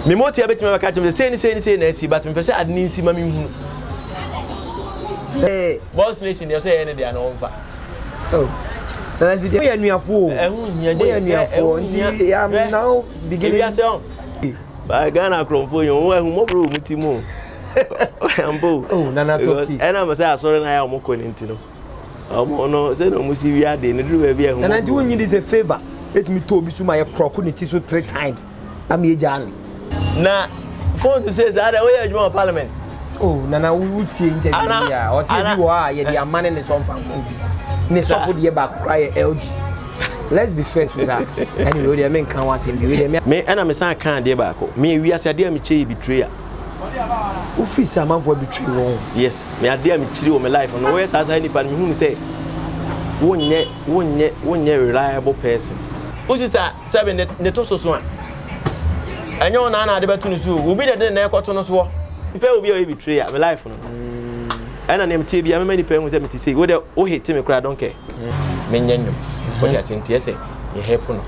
Me moti abeti me catch me say na si but me pese adni nsi ma me hu. Boss nation dey say any dey na onfa. Oh. Na ndi dey anuafo. Ehun nya dey anuafo ndi am now beginning. Ba Ghana kromfo yo wo ehun mo bro mutimu. Ambo. Oh, Nana Toki. And I'm say sorry na ya mo konenti no. No say no musi wi ade ne duru ba bi ehun. Na ndi wonyi this a favor. Let me to be so my crocodile so 3 times. I'm here jani. Na phone to say that we are parliament. Oh, Nana we change the or say you are ye the man in the son fan. Ne so for the back cry LG. Let's be fair to that. Anyway, the men can want him be me and I'm say can dey back. Me we as dey me che betrayer. Office a man for betray won. Yes, me ade me chiri o me life no we say any pan me hu say wonye reliable person. Who sister 7 ne to so a. Enyo na na ade betu no so obi de na ekoto no so. Ife obi o betrayer me life no. And an MT be a many parents that say, whether oh hit me cry don't care. Menyanum. What I sent yes, you happen.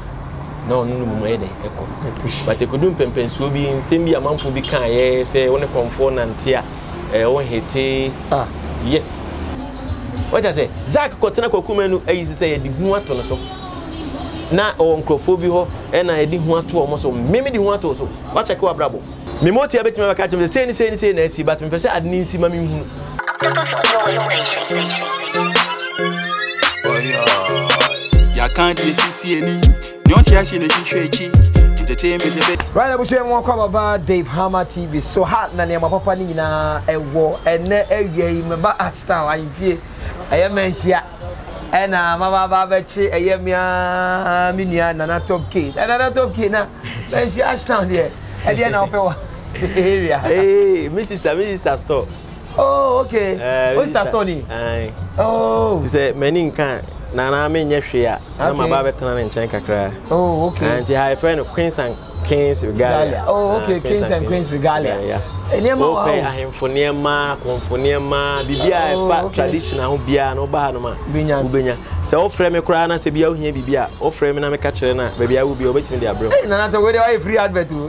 No, echo. But they couldn't pensu be in same be a month for be kind, say, one upon 4 and tear, one hit. Yes. What I say, Zach Cotana Cocumen, I used to say, the want to so. Now, on Crophobio, and I didn't want to almost, maybe the want also. Watch a co bravo. Me moti abeti me catch me say na si but me pese adni nsi ma me hu. Ya can't see any. No chance in the future. Entertainment. Right, I was saying one about Dave Hammer TV. So hot na my papa ni na ewo ene ewie me ba ashta wa yie. Eye menhia. Ena mama ba bechi eye mi nua Nana Top K. Nana Top K na menhia ashta there. E dey na ope area. Hey, Mrs. Store. Oh, okay. What's that Tony? Oh. She said many can Nana me nyehwe a na ma ba betena ne nchen kakra. Oh, okay. And her friend Queens and Kings Regalia. Oh, okay. Kings and Queens Regalia. Yeah. Okay, ahemfo niema, konfo niema, bibia fa traditional ho bia no ba no ma. Ubenya. Se o frame kura na se bia ohia bibia, o frame na me ka kire na ba bia wo bia obetimi dia bro. Hey, Nana to we dey free advert o.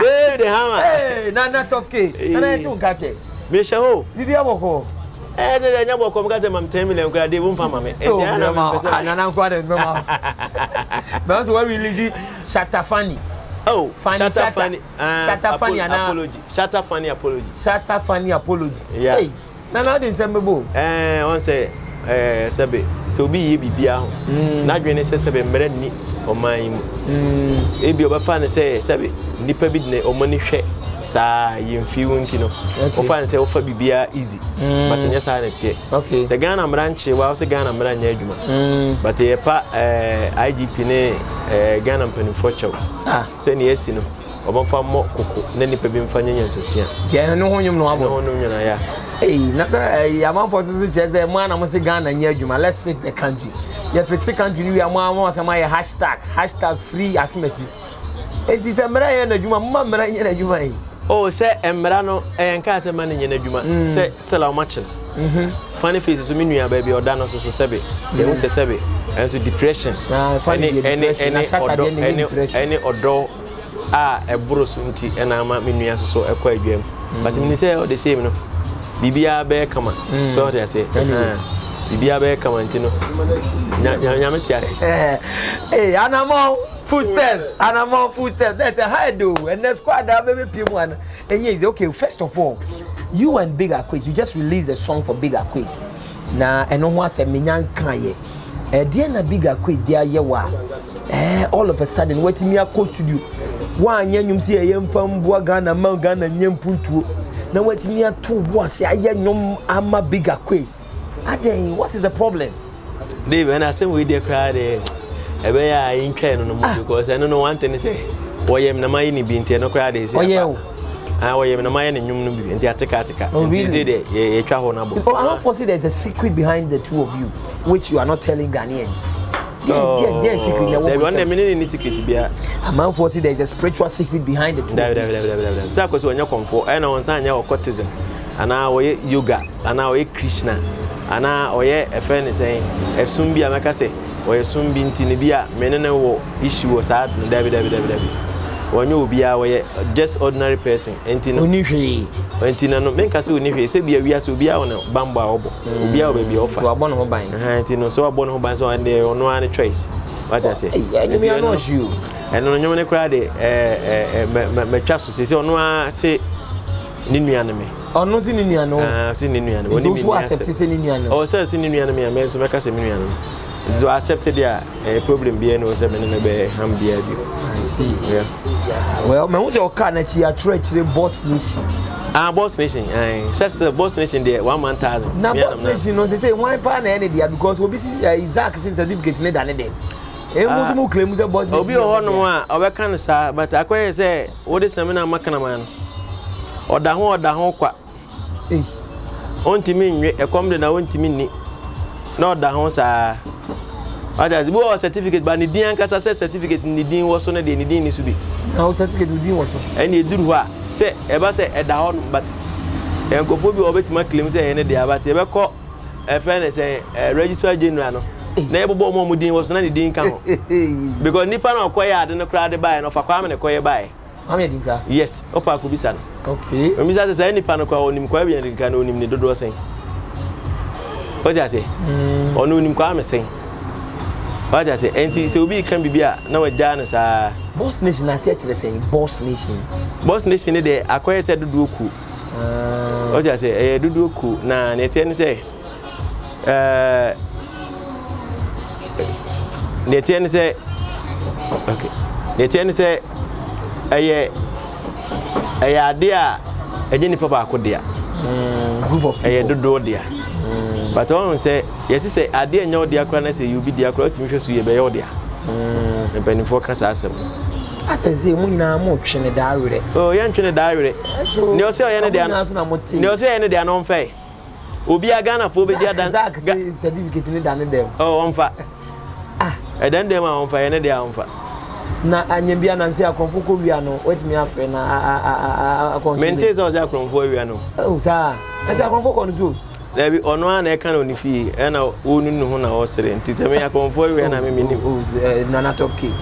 Baby Hammer. Hey, Nana Top K. Nana to kache. Me she ho. Bibia boko. They nya boko mo ka te mam 10 million kura dey won fa mame. Nana kwa dey no ma. But we release Shatafani. Oh, Shatafani apology. Shatafani apology. Shatafani apology. Yeah. Hey, Nana dey send me bo. On say sebe so bi ye bibia ho. Na dwene se sebe mre ni oman mu. E bi obafa ne se sebe nipa bi ne omani hwe sa yemfi wonti no. Ofa se ofa bibia easy. But nya sa na tie. Okay. Se Ghana mranche wa se Ghana mranya adwuma. But ye pa IGP ne Ghana mpanimfo chew. Se ne esi no. Obafa mo koko na nipa bi mfa nyanya nsesua. Je no ho nyum no abo. No nyuna ya. Hey, naka yaman for to say man am say Ghana nya adwuma. Let's fix the country. You fix the country we am say my hashtag free asimesi. It is a mera na adwuma, mama mera nya adwuma yi. Oh, say emra no enka say man nya adwuma. Say still how much? Funny faces so me nua baby oda no so sebe. They won say sebe. And so depression. Any odo eburo so nti na ama me nua so ekwa adwam. But me say all the same no. Bibia be kama. So they say. Bibia be kama nti no. Nya tiase. Hey, anamo footsteps. That's a high do. And the squad that baby people and is okay. First of all, you and Bigger Quiz, you just released the song for Bigger Quiz. Na eno ho asem nyan kan ye. Dear na Bigger Quiz dia ye wa. All of a sudden what me a studio. Wa anyanyum se yem fam boa Ghana ma Ghana nyempuntuo. Na what me a to boa se ayanyum ama Bigger Quiz. Aden, what is the problem? Dave, and I say we dey cry there. Ebe ya inke no mo because I no one thing say oyem na mayi ni bi ntia no cry there say. Oyem. Oyem na mayi ni nyum no bi ntia ateka. Ntia say there ye twa ho na bo. Oh, I don't foresee there's a secret behind the two of you which you are not telling Ghanaians. There's secret. There one minute ni secret bia. I don't foresee there's a spiritual secret behind the two. Say because when you come for na one say anya occultism ana oye yoga ana oye Krishna ana oye efe ni say esum bia meka say oye sum bi nti ne bia menene wo issue wo sa dabi when you be a just ordinary person. Onifi. Entina no men kase onifi se bia wiase obi a wona bamba obo. Obi a obi offer. To abon ho ban. Entino so abon ho ban so and dey ono an choice. What I say? You me no you. And no nyome ne kra de me twa so se ono a se ni nuane me. Ono si ni nuane. Ah, si ni nuane. Oni mi. So accept se ni nuane. Oh, say si ni nuane me so me kase me nuane. So accepted there problem be no say me ne be ham dia bi. I see. Yeah. Well, me who say o ka na chi a Boss Nation. Ah, Boss Nation. Sister Boss Nation there 1,000. Na Boss Nation no say one pa na any there because obi see Isaac sin certificate ne dane dem. Mo claim say Boss Nation. Obi o no a obeka no sa but akoye say wo de seminar makana man. Oda ho kwa. Ontimi nwe ekom de na ontimi ni. Na oda ho sa. Aja zibo certificate ba ni din ankasa certificate ni din wo so na de ni din ni su bi. Na certificate ni din wo so. Eni eduru ha say e ba say eda ho but enkofo bi obetima claim say ene de abate e be ko e fe ne say registrar general no. Na e bobo mo din wo so na ni din ka ho. Because nipa na okoye ade no kra de bai no fa kwa me ne koye bai. Ame din ka. Yes, opa ko bisa no. Okay. Omi sa say nipa no kwa onim kwa bi din ka na onim ni dodo sen. O ja say. Ono onim kwa me sen. What I say, enti se obi kan bibia na waja na sa Boss Nation na se akire say Boss Nation. Boss Nation ne de akoye se dudu oku. What I say, dudu oku na ne te ne say ne te ne say okay. Ne te ne say ade a eje ni papa akodia. Group of people. Dudu dia. But on say yes say ade anya odia kra na say you be dia kra timi hwesu ye be ye odia mpani focus asem asese mu nyina mo twene da awere oh ye ntwene da awere ne o say o ye ne dia ne o say ye ne dia no mfa obi aga na fo be dia dan certificate ne dan dem oh onfa dan dem a onfa ye ne dia onfa na anya bia na nse akonfo ko wia no wetimi afre na akonfo menteze o say akonfo wia no oh sa ase akonfo ko no so Debi ono ana e kan onifi e na onu nu ho na o sere ntiteme ya konfo we na me ni Nana Toki.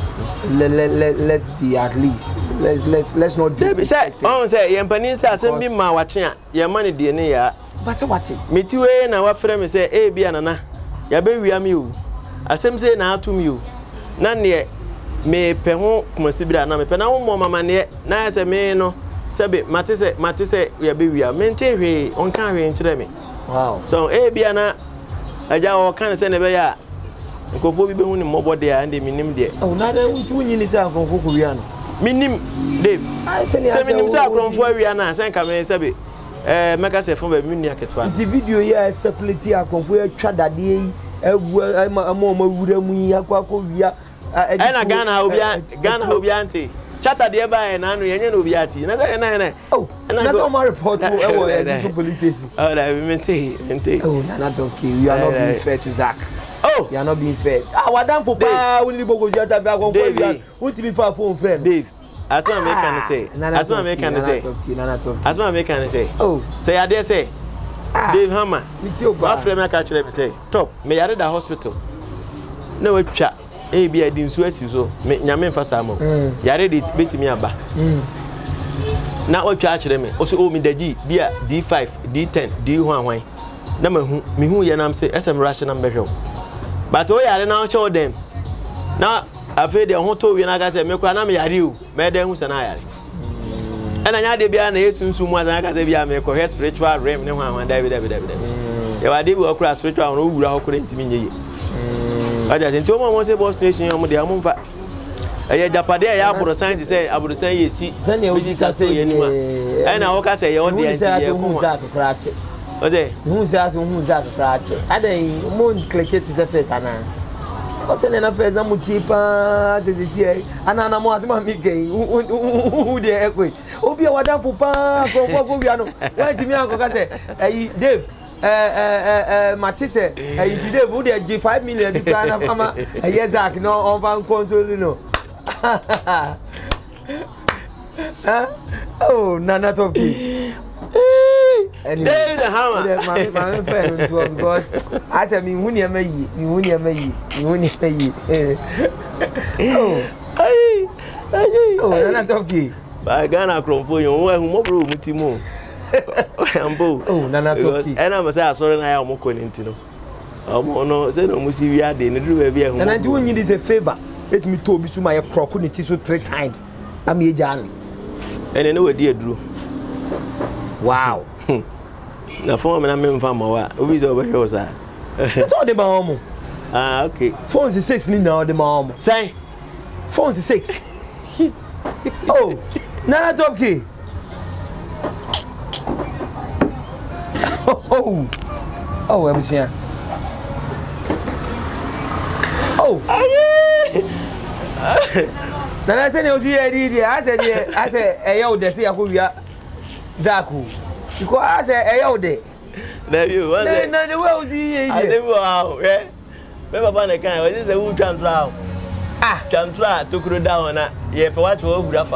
Let's be at least let's not do Debi say on say ye mpani say asem bi ma wache a ye ma ne de ne ya but say what meti we na wa frɛ me say e bia nana ya be wia me o asem say na atum you na ne me pe ho kumasi bira na me pe na wo mo mama ne na say me no sebe mate say ya be wia me nte hwe on kan hwe nkyere me. Wow. So bia na aja o kan se ne be ya nkofo bi be hu ni mobo de ya ndem nim de. Oh na da unti unyi ni se akonfo ko wia no. Minim Dave. Se minim se akonfo wia na se nka me se be meka se fo ba mi ni aketwa. The video ya circulate akonfo ya twa dade yi ewu ama wura mu yi akwa wia. Na Ghana obi anti. Chata de ba na anu yenye no obi ati. Na say na. Oh. Na so my report to the police station. Oh, that mente. Oh, Nana Toki, you are not being fair to Zach. Oh, you are not being fair. Ah, wadam for pa we ni bogo jata be akon for. What be for phone friend? Dave. As one make can say. As one make can say. Nana Toki. As one make can say. Oh, say I dare say. Dave Hammer. What frame I catch them say. Top. Me yare da hospital. No we chat. Bi adi nsu asi so me nyame mfa samo yare de betimi aba na otwa akire me o so o mi daji bia D5 D10 D hwan na me hu ye nam say SM ration am behwe but o yare na o show them na afi de ho to wi na ga say me kura na me yare o me de hu se na yare ana nya de bia na yesunsu mu azan ga say bia me ko spiritual realm ne hwan David ye wa de bi o kura spiritual no wura ho kura ntimi nyeye aja nti o mo say Boss Nation o mo de amfa eye japade ya aburo science say aburo san yesi we say ye ni ma ai na wo ka say ye o de anti ye ko o de hu say as hu za krache adai mo click it say face ana o say na face na mo tipa tete ana na mo atma mi gen hu de ekwe obi e wadan pupa ko wi ano wa ti mi an ko ka say Dave Matisse you did would give 5 million to plan of mama a year back no on console no. Oh, Nana Toki. Anyway, the hammer. My friend because I said me wouldn't me. Oh, Oh, Nana Toki. Ba Ghana kromfo yo wo ehun mo bro mu ti mu. Ambo. Oh, Nana Toki. Ena mo say asore na ya mo ko ni ntino. Omo no say no mo si wi ade ne duru ba bi ehun. Nana ti won yi this a favor. Let me to bi so my kroko ni ti so 3 times. Am ye jan. Ene ne wadi aduro. Wow. Na phone me na me mfa ma wa. Obi say oba hwe sa. That's all the mom. Ah, okay. Phone is 6 ni now the mom. Say. Phone is 6. Oh, Nana Toki. Oh, oh, I'm saying. Oh, Nana said, "You see, I said, hey, yo, they say I could be Zaku. Because I said, hey, yo, they. There you was it. No, the way see. I say, wow, yeah. Remember, Bana can. What is the who transfer? Transfer to go down na ye for what we would have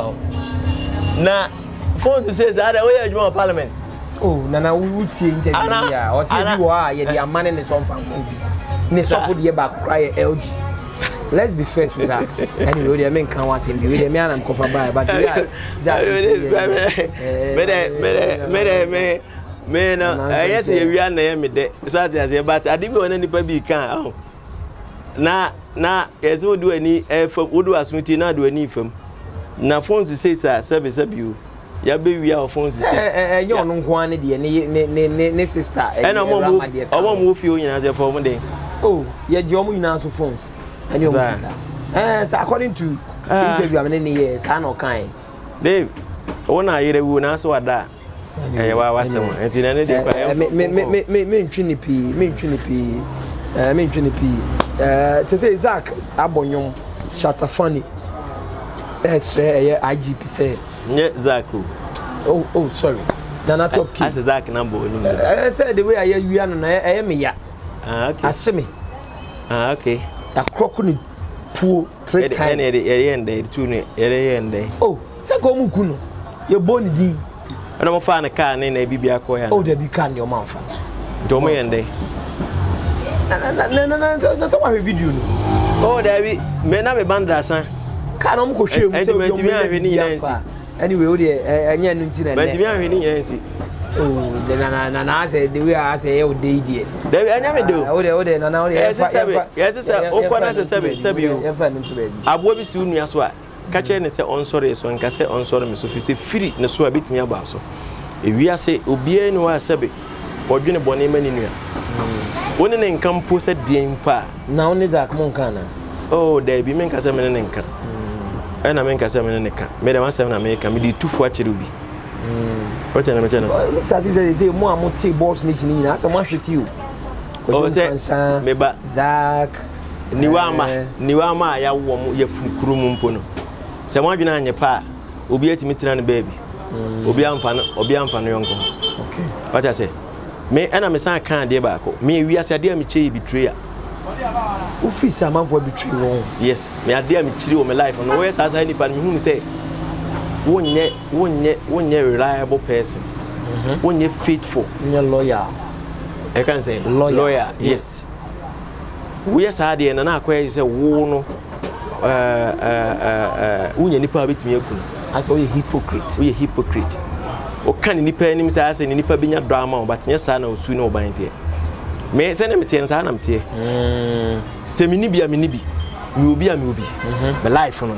na phone to say that we are parliament. Oh, Nana would see interview here or say you are ye the man in the song from ne so for the back cry LG. Let's be fair to that. Anyway, the men can was in the me am cover by but me no yes we are na me de so that but adi be wona nipa bi kan na yes we do any fam we do asunti na do any fam na phones say service you ya be wi our phones say enye onu nko ane de ne sister e na mo fi o nyina say for dem oh ye je omo nyina so phones enye omo sister so according to interview am ne years ha no kan Dave wona yere wu na so wada wa wasem enti na ne de kwa me ntwini pi to say Zach Abonyom Shatafani IGP say nye Zach oh sorry Nana Toki as Zach number oni I said the way I hear you na me ya okay aseme okay akroko ni 2-3 times ende tu ne ende oh say ko mu kunu ye boni din ana mo fa na car ne na bibia ko ya oh there be can your man fa do mo ende na that's why video no oh there be me na me bandra san ka na mo ko hwe mu say me ahwe ni yansi anyway o de anya nu nti na me ahwe ni yansi oh the na say the way I say o de die there be anya me do o de na o de yes sir o kwa na sabi you efa ntu be abo bi si unua so a ka che ne se on sorry so nka se on sorry me so fi se free ne so a bitimi aba so ewiase obia ni wa sabi odwene bone mani nua woni ne nkan po se dien pa na oni Zach mon kana oh there be men ka se men ne nkan na men ka se men ne ka me da ma se na me ka me di tufu a kire obi what na me chana let's say mo amote boss nation ni na asa mo hwete o oh se me ba Zach niwama ya wo mo ya funkuru mu mpo no se mo adwena anye pa obi atimi tena ne baby obi amfa no yonko okay what I say me ana me san kan de ba ko me wi ase ade am chei betrayal office am for betray won yes me ade am chiri wo me life no we sa ni pa me hu ni say wonye reliable person wonye faithful wonye lawyer I can say lawyer yes we are sad and na akwa say wo no wonye nipa betumi akunu as we hypocrite o kan nipa anim say as nipa binya drama but nya sa na osu na oban tie me say na metie sa na metie se mini bi me obi my life no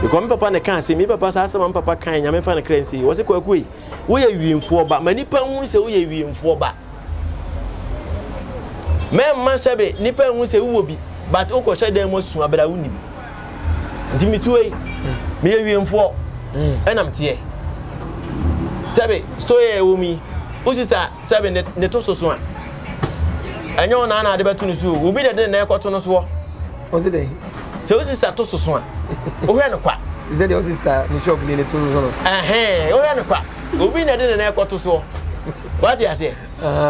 because me papa na kan say me papa sa asema me papa kan nya me fa na kransi wo se kwakui wo ye wiemfo ba ma nipa hu se wo ye wiemfo ba me man sebe nipa hu se wo bi but o ko hye dem asu abra wo ni dimituwe me ye wiemfo enam tie sebe story wo mi o sister sebe ne to so a enyo na na ade betu no so obi de na ekoto no so o se dey se o sister to so a o hwe no kwa is that your sister ni shop ni to so no o hwe no kwa obi na de na ekoto so what you say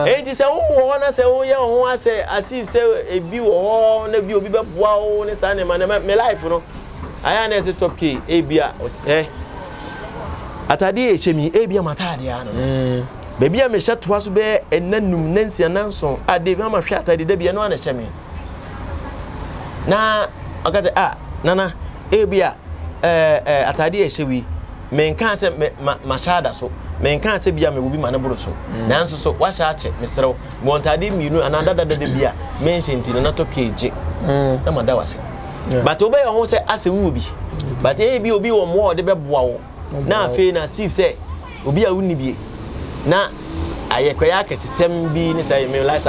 enti se wo na se wo ye ho ase asif se ebi wo na bi obi be boa wo ne sa ne ma me life no aya na se top k ebia atade e chemi ebia matade ya no baby am hye toa so be enanum nansia nanson ade bi am hwe atade da bia no na hye me na akaze nana ebia atade ehyewi me nka se ma shada so me nka se bia me wo bi ma ne boro so nanso so wa sha ache mesrew mo ntade mienu ananda dada bia me nhyenti na to keje na mada wase but obey ho se ase wu bi but bi obi wo mo de beboa wo na afi na sif se obi a wuni bie na ayekwaya ka system bi ni say me like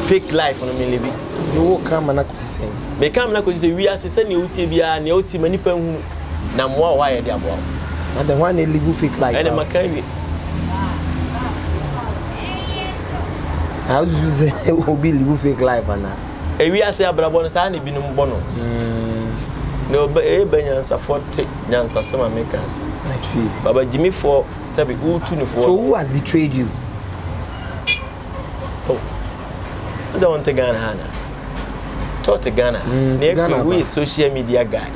fake life no me live you come na ko sisem me come na ko sisem wi ase se ne utie bia ne utie manipa hu na mo wa ye de aboa and the one live fake life and makai wi how do you say obi live fake life ana e wi ase abrabo no sa na bi no mbo no no be nyansa 40 nyansa sema make us I see baba Jimmy for sabi utu no for so who has betrayed you oh I want to Ghana hana to Ghana we social media guy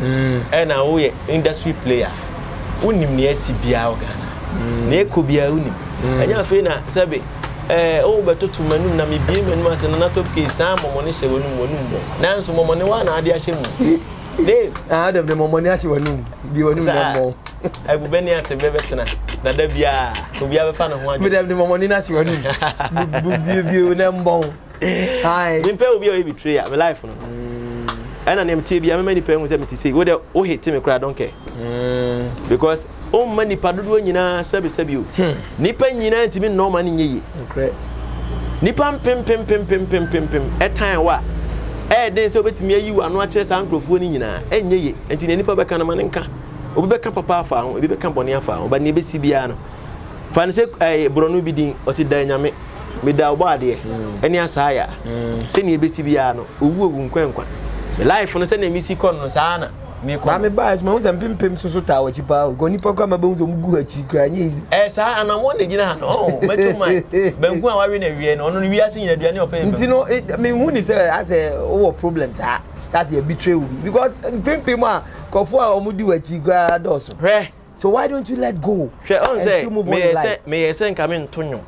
and now we industry player unim ne asibia Ghana na ekobia unim anya fe na sabi o betoto manum na me bie manum ase na top case ammo ne hye wonum na nso momone wa na ade ahye mu Dave dem the momone ahye wonum bi wonum mo Ebubeni ate bebetena na da bia obi abefa ne ho adwe dem the momone na ahye wonum bi na mbon hi me pe obi o betray ya me life no and an MT bia me many pe hu say me ti say we dey o hate me kra don't care because o mani padodo nyina sabi o nipa nyina ntimi no ma ne nyeye nipa pem etan wa den say obetimi ayi anu a kire sa ankrofo ni nyina enyeye enti ne nipa beka na ma ne nka obi beka papa afa ho obi beka boni afa ho ba ne besi bia no fa ne say bronu bi din o ti dan nyame me da oba de eni asaya se ne besi bia no owu nkwankwa me life no se na misi kon no sa na me ko me ba ma unza pem so ta wachi pa go nipa kwa ma benzo mugu achi kra nya izi sa anamo na gina ha no meto man benku a wawe na wie no no wi ase nyina duane open ntino me hu ni say as a problems that's a betray because pem a kofo a omudi wachi kra doso so why don't you let go on say me say nka me ntonyo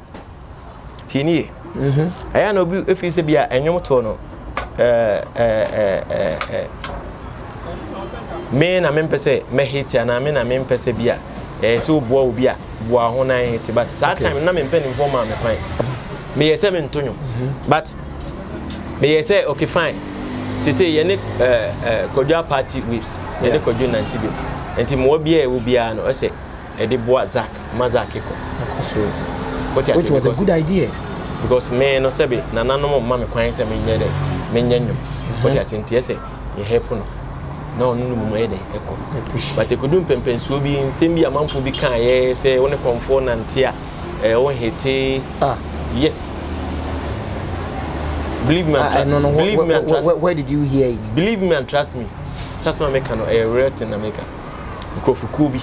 tini aya no bi efi se bia enwom to no me na me mpese me hate na me na me mpese bia so boa obi a boa ho na hate but that time na me mpeni informa me kwan me say me ntonyo but me say okay fine say ye ne kodwa party whips ye ne kodwa 90 bi enti mo bia e wo bia no say e de boa Zak mazakiko so which was a good idea because me no sebe na nanom ma me kwan say me nyede me nyanyum what you say say ye help no no mu ede eko but ekudum pempensuo bi nsem bi amanfo bi kan ye say woni konfo nantia won hete yes believe me and trust where did you hear it believe me and trust me make no real thing na make kofuku bi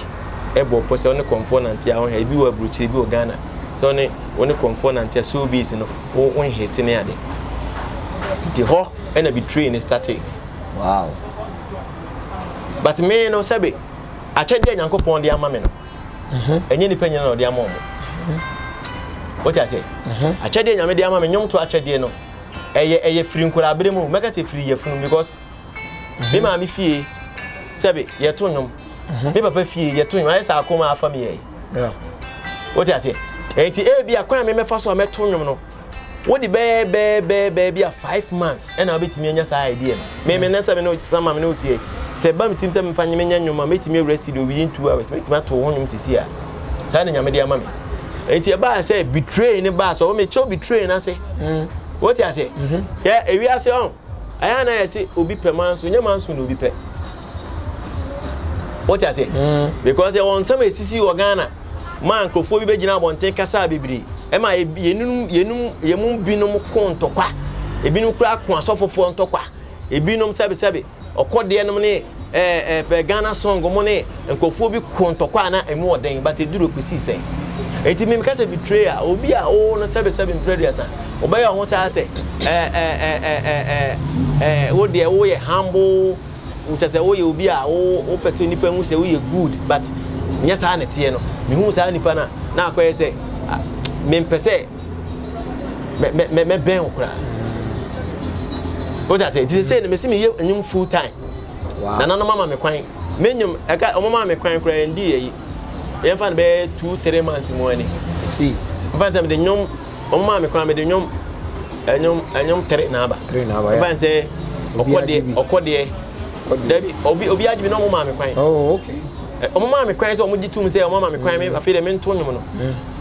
ebo po say woni konfo nantia won he bi wa bruchi bi o Ghana so woni konfo nantia so bi no won hete ne ade the ho and betray in started wow but me no sabe achede nyankopon de ama me no enye nipa nyina no de ama omo what you say achede nyame de ama me nyom to achede no eye free nkura abere mu meka se free ye funu because me ma me fie sabe ye to nyom me papa fie ye to nyom ay sa akoma afa me ye yeah what you say enti bi akwan me mefa so me to nyom no what the be 5 months and I bet me anya sa idea me na sabe no sama me no tie se ba me tim se me fa nyeme nya nyoma me timi arrest do within 2 hours me timi to ho nyom sisi a sa na nyame de ama me enti e ba say betray ni ba so me cho betray na say what you say yeah e wi ase on aya na say obi pe manso nya manso na obi pe what you say because they want some sisi o Ghana man krofo bi be gina bonten kasa bibiri e ma yenum binom ko ntokwa ebinum kura ko asofofo ntokwa ebinum sabe okode enum ne Ghana song mo ne nkofo bi ko ntokwa na emu oden but eduro kwesi se eti me kasa betrayal obi a o no sabe betrayal san oba ya ho sa se wo de wo ye humble utase wo ye obi a o person nipa hu se wo ye good but nya sa na tie no me hu sa nipa na akoye se me mpese me ben okra o ja say say me see me ye anyum full time wow na mama me kwan Menyum eka omama me kwan kra ndi yi. Yen fa be 2-3 months mo ani. See. Mfa nsem de nyom omama me kwan me de nyom anyom 3 na aba. 3 na aba. Mfa nse okode Dabi obi ajibi no omama me kwan. Oh, okay. Omama me kwan so omoji tum se omama me kwan me afi de me nto nyom no.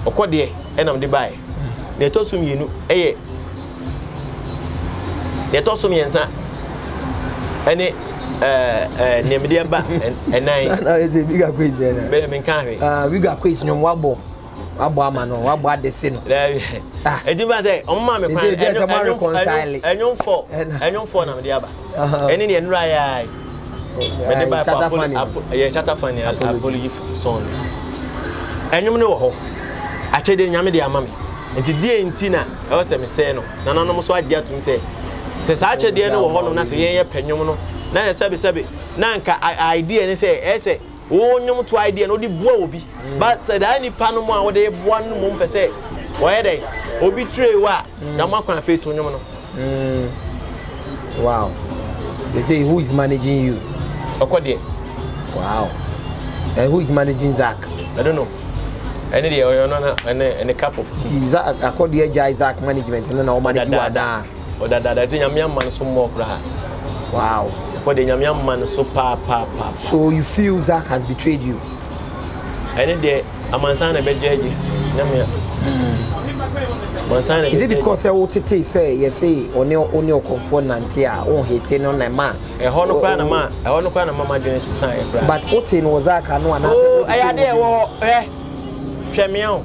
Okode e nam de bae. Na to sum yinu eye. Na to sum yensa. Ene nemde ba enai. Na is a bigger quiz there. Be me kan hwe. Bigger quiz nyom wabo ama no wabo adese no. Ejiba say omama me kwan enyom for nam de aba. Ene ne nura ya. Me de ba Shatta Funny apology song. Enyom ne wo ho. Achede nyame de ama me. Enti die ntina e wo se me say no. Na nanom so agye atum say se sa achede ne wo ho no na se ye panyom no. Na sebe na nka idea ne say ese wo nyom to idea no di bua obi. But say da ni pa no mo a wo de bua no mo mpese wo ye dey obi tray wa na makwan fe to nyom no. Wow. They say who is managing you? Okode. Wow. And who is managing Zach? I don't know. Any day or no and a cup of tea. Zach Akode Zach management and now manage you ada. Or that that's a young man so more. Wow. For the young man so pa. So you feel Zach has betrayed you? Any day a man son a bed judge. Is it because I want to say you say on your comfort nantia on hating on a man? A honor clan a man, I want to clan a mama doing society. But what in was Zach and one? Oh, I had there. Chemion.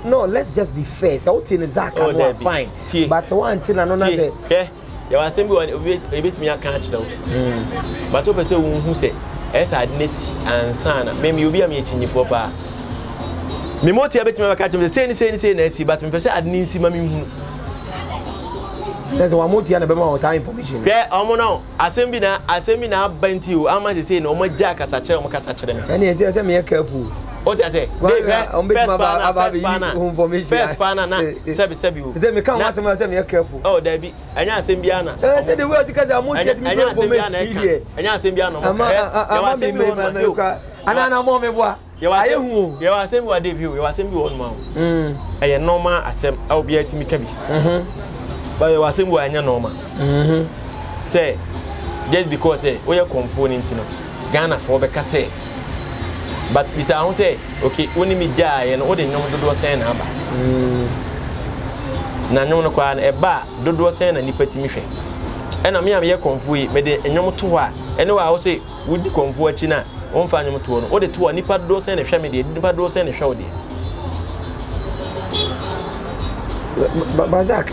No, let's just be fair. So what in Zach and one fine. But one thing another say. Yeah, you are saying a bit me I can't know. But open so who say as I ness and son, maybe you'll be a meeting for pa. Me moti abeti me catch me say na si but me pese adni si ma me hu. That's one moti na be ma o information. Yeah, omo no asem bi na banti o ama say na omo ja kasa kire omo kasa kire me. Any say me careful. O ti say first pana na sebi o. Say me kan wa say me careful. Oh there be anya asem bi ana. Say the way o ti kasa moti me information. Anya asem bi ana mo. Ya asem bi o. Ana mo me boa. You are saying what debut, you are saying one man. I am normal assem, I'll be at me. But you are saying what I am normal. Say, just because we are conforming to Ghana for the cassette. But we say, okay, only me die and all the number do say number. Nano Kwan a bar, do say and nipeti me. And I'm here conform, but the number 2. And I will say, would the conform China. On find you to all the 2 nipa do send a family, nipa do send a show. But Zach,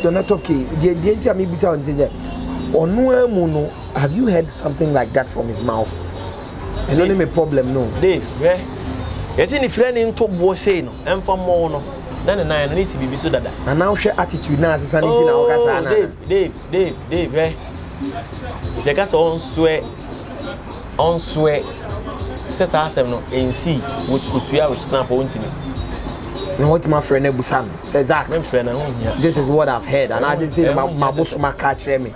Donatoki, the entire me sound there. Onuemuno, have you heard something like that from his mouth? And only a problem, no. Dave, where? It's in the friend into Boseno, and for more no. Then and I needs to be so that. And now share attitude now as a Dave, where? It's a gas on swear says asem no NC with kusua which snap on to me. No, what my friend Busan says Zach. This is what I've heard, and I didn't say my boss my catch me.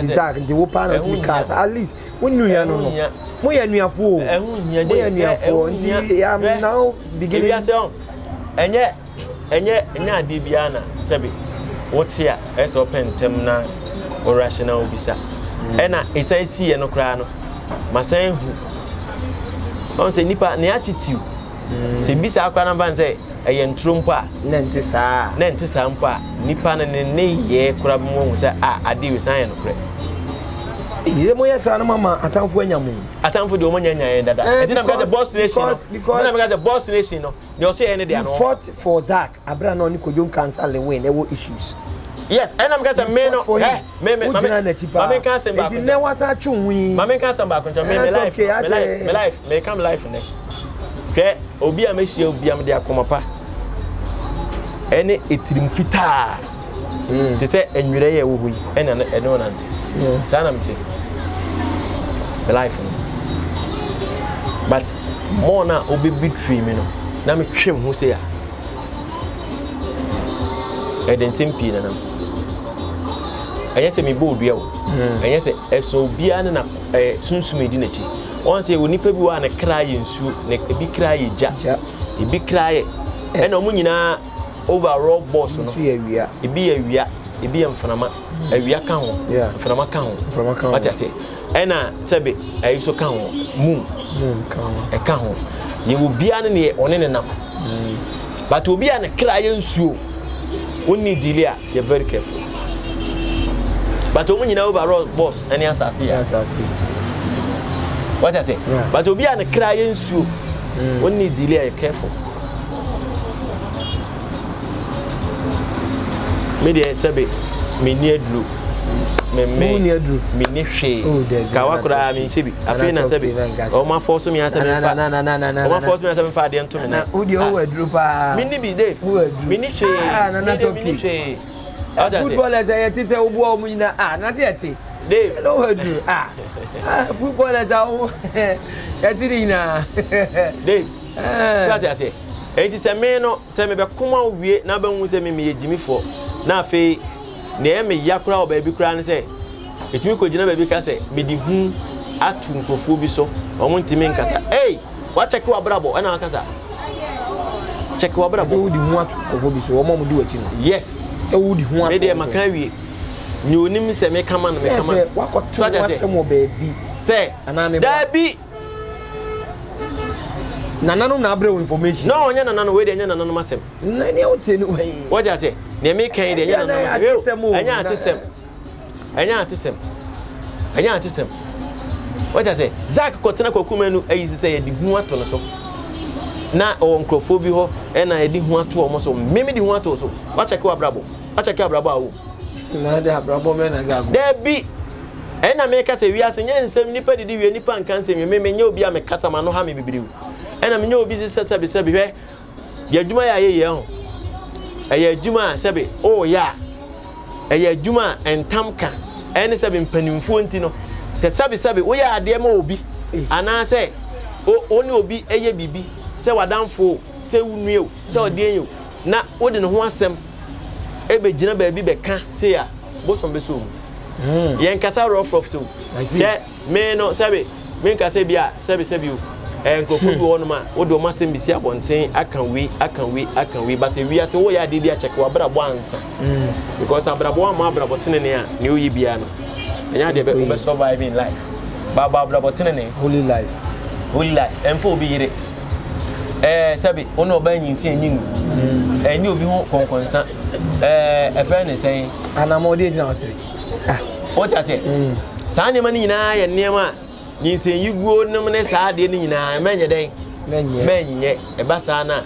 Zach, the open of the cars at least when you know. We are near fool. We are near fool. I'm now beginning to say, and yet, Dibiana Sebi, what's here as open temna or rational visa. And I say, see, and no crown. My saying, on say nipa ne attitude. Say bisa akwana ban say eye ntrompa nentisa mpa nipa ne ye kura mo say ade we san no kure. Ye mo yesa no mama atamfo anyamu. Atamfo de o manyanya dada. Enti na because the boss nation. Because the boss nation no. They say any day no. Fought for Zach. Abra no ni Kojo cancel the win. There were issues. Yes, and I'm going to me no. Mama can't say back. It never was a chunwi. Mama can't say back. Me life. Me come life ne. Ke obi a me hie obi am de akomapa. Ene etirim fita. Te say enwire ye wo hu yi. Ene no nante. Tana mte. Me life. But more na obi betray me no. Na me twem ho say ya. Eden simpi na nam. ɛnyɛ sɛ me bold dua o ɛnyɛ sɛ ɛso bia ne na sunsum di n'akyi on sɛ onipa bi wa ne kra yɛ nsuo ne ebi kra yɛ gya ebi kra yɛ ɛna ɔmo nyinaa overall boss no ebi yɛ wia ebi yɛ mframa awia ka ho mframa ka ho wata sɛ ɛna sɛbe ayi so ka ho moon ka ho yɛ obia ne ɔne ne nam but obi a ne kra yɛ nsuo onni delay a you're very careful but omo nyina overall boss any asase what I say but obi a ne kra ye nsuo onni delay you're careful me dey sabe me ni adru me ni hwe ka wakura me nche bi afi na sabe o ma force me asa me fa o ma force me asa me fa de nto me na wo de o adru pa me ni bi dey me ni hwe me ni hwe footballers are yet say obu o mu nyina na say yet Dave no hadu footballers are yet nyina Dave so what I say enti se me no se me be koma wie na ba hu se me ye jimi fo na afi na e me yakura o ba bi kura ne se etimi ko gina ba bi ka se me di hu atu nkofo bi so o mo ntimi nkasa wa check wa brabo na akasa check wa brabo so di hu atu nkofo bi so o mo di wachi no yes so wo di hu atu me de maka wie ni onim se me kama no me kama se wakoto wasemo ba bi se da bi nanano na abre information no onya nanano we de nya nanano masem na ne o te no we what I say ne me kan de nya nanano masem enya atesem what I say Zach kotena kwakumanu ayi se ye di hu ato no so na o nkrofo bi ho e na ye di hu ato o mo so meme di hu ato so wa check wa brabo awo na de abrabo me na gago de bi e na me ka se wi ase nya nsem nipa didi wi nipa nkan se me nya obi a me kasa ma no ha me bibiru e na me nya obi se sebe hwe ya djuma ya ye ho e ya djuma sebe o ya e ya djuma entamka e ne sebe mpanimfo nti no se sebe wo ya ade ma obi ana se o ni obi eye bibi se wadanfo se wunue o se odien yo na wo de ne ho asem ebe gina ba bi beka se ya bosom be so yen kasa rough so yeah me no sebe me kasa bia sebe o nkofo bi wonu ma wo do ma sem bi si abonten akan we but we ase wo ya de dia check wa brabo ansa because abrabo ma brabo tenene a ne oyi bia no enya de be survive in life baba brabo tenene holy life enfo obi yire sebe ono ba nyin si enyin ni obi ho konkonsa efe ne sen anamode di na ose what I say sa ne ma ni nyina ye nema nyin sen yiguo nem ne sa de ni nyina menye den menye e ba sa na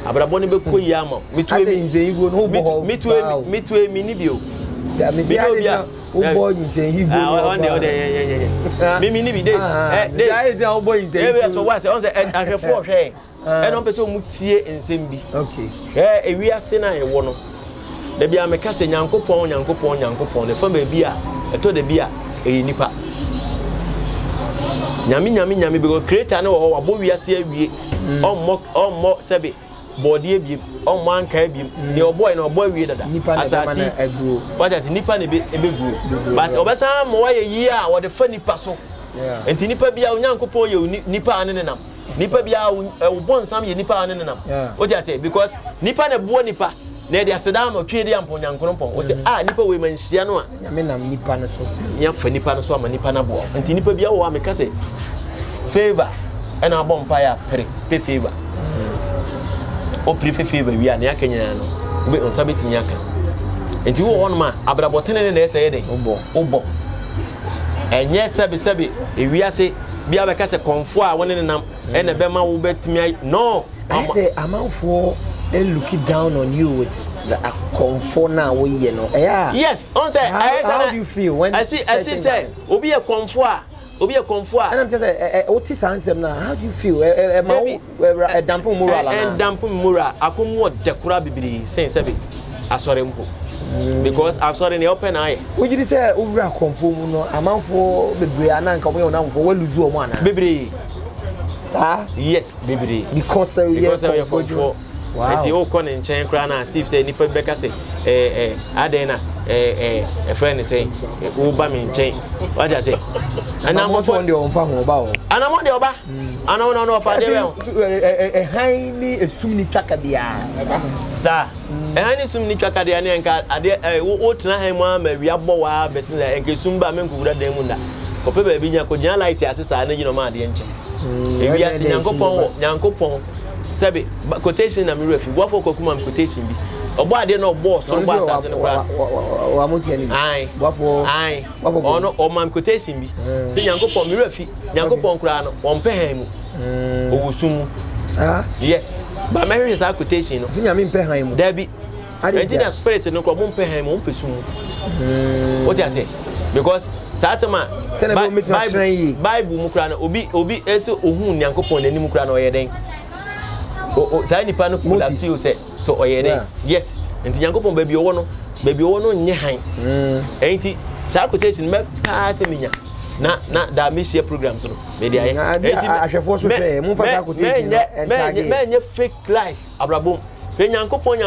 abrabo ne be koyi ama mitue nyin sen yiguo no bo mitue mi ni bio mi bia bo nyin sen yiguo on de mi ni bi de de ya de bo nyin sen e so wa se on se ahwefo hwe e no pese o mutie ensem bi okay ewi ase na e wo no da bia me ka se nyankopon de fa ba bia eto da bia e nipa nyami because creator na wo wabo wi ase awie ommo sebe body ebiem ommo anka ebiem ne oboy na oboy wie dada asasi what is nipa na ebe grow but obesa mo wa ye yi a wo de fa nipa so enti nipa bia nyankopon ye nipa ane nam nipa bia wo bon sam ye nipa ane nam o ja say because nipa na buo nipa na de aseda ma twe de ampon nyankoropon wo say nipa we manhia no a nyame nam nipa no so nya fa nipa no so ama nipa na buo enti nipa bia wo ameka say favor and a bonfire pay favor o prefer favor we are na yakanya no be on sabeti nyaka enti wo won ma abrabotene ne na ese yede obo enye sebe ewiase bia be ka se konfo a woni ne nam e na be ma wo betimi no I say amanfo looking down on you with the comfort now we you know yes on say how do you feel when I see say obi e comfort and I'm just what is answer now how do you feel dampo moral and dampo moral akomo dekura bibiri say sebe asore mpo because I've saw in the open eye what did you say over comfort no amanfo bebre ananka we na mfo we lose o mo ana bebre sir yes bebre because you wow eti o ko ne nchen kra na sif say nipa beka say aden na a friend say Uba maintain. What I say? And I'm on the on farm about. And I'm on the Oba. I don't know if I a highly assuming Chakadia. Sir, and I need some Nichakadia and Otra, we are Boa, Bessin, and Kisumba Menkuda Demunda. For people being a Konya light as a man, the engine. If you are seeing Yankopon, Sabi, quotation and refuge, what for Kokuma quotation be? Or why they no boss, so what's as in the ground? Aye, what for? Aye, or man quotation be. Say Yankopon, refuge, Yankopon crown, on Pehem, Osum. Yes, but Mary is our quotation. I mean, Pehem, Debbie. I didn't spirit no come Pehem, on Pesum. What I say? Because Satama Bible Mukrana, Obi, Eso, Ohun, Yankopon, and Mukran or Yeding. Tiny Pano could have seen say, so or Yeding. Yes, and Yankopon baby ono, Nyahain. Ain't it? Tacotation, passing me. Not that miss your programs. Maybe I shall force you fake life, Abrabum. Yankopon,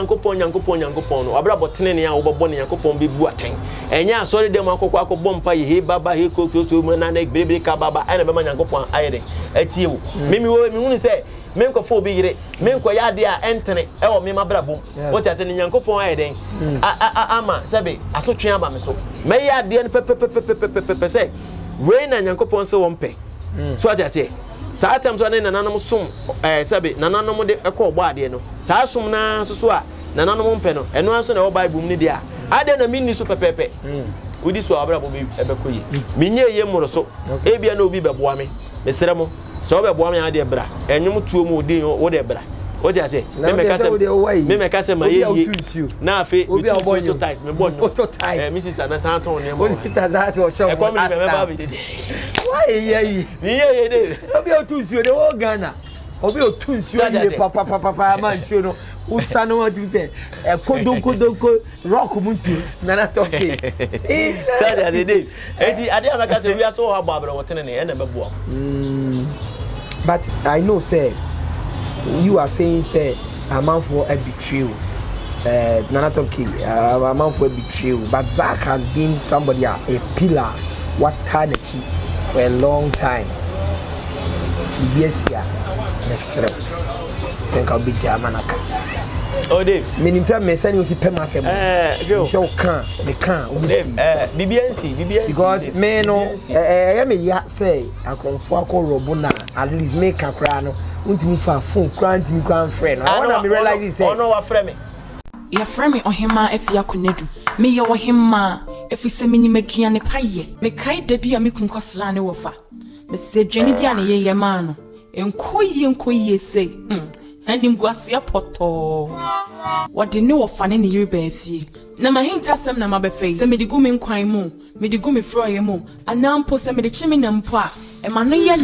Abra Botania, Obabon, Yankopon, be Buatang. And ya sorry, them Uncle Bompa, he Baba, he cooked to Mananek, baby Kababa, and a Yankopon, I at you. Mimi will say, Menko Phobi, Menko Yadia, Anthony, or Mima Brabum. What I said in Yankopon, I Ama, Sabi, I saw Chiamba, so may I dear Pepe say, Rain and Yankopon so on pay. So what I say. Sometimes on an animal soon, Sabi, Nanamo de a call body, no. Sasum na Susua, Nanamo Peno, and once on our Bible Nidia. I didn't mean super pepe. With this will be a Bakui. Minya Yemoroso, Abia no be Babuami, the Seramo, so Babuami idea bra, and no 2 more day or whatever. What I say? Make us my now, Faith will be a boy to ties, me born, Mrs. Anasanton, that was shown. Why, yeah, be able to see the whole Ghana. Or be able to see Papa, man, you know, Usano, what you say, a Kodoko, Rock Monsieur, Nana talking. Saturday day. I didn't say we are so hard, Barbara, what an end of a walk. But I know, say, you are saying, say, a man for a betrayal. Nana talking, a man for a betrayal. But Zach has been somebody, a pillar, what Tanaki. For a long time. Yes, yeah. Nesro. Think I'll be Germanaka. Oh, Dave. Meaning, some may send you to Pemas. So can't, they can't. BBNC. Because men, I may say, I can fuck Robuna, at least make a crown. Want me for a phone, grant me grand friend. I want to realize this. Oh, no, a friend. You're friendly or him, if you are connected. Me, you're him. If we say mini median a pie, make kite the beer, make cost run over. Mr. Jenny Biani, ye man, and coy say, and him guasia poto. What the know of fun in the year beefy. Now my hint has some number face, and me the gummy quine moo, me the gummy froy moo, and now post me the chimney and pa, and my no yet,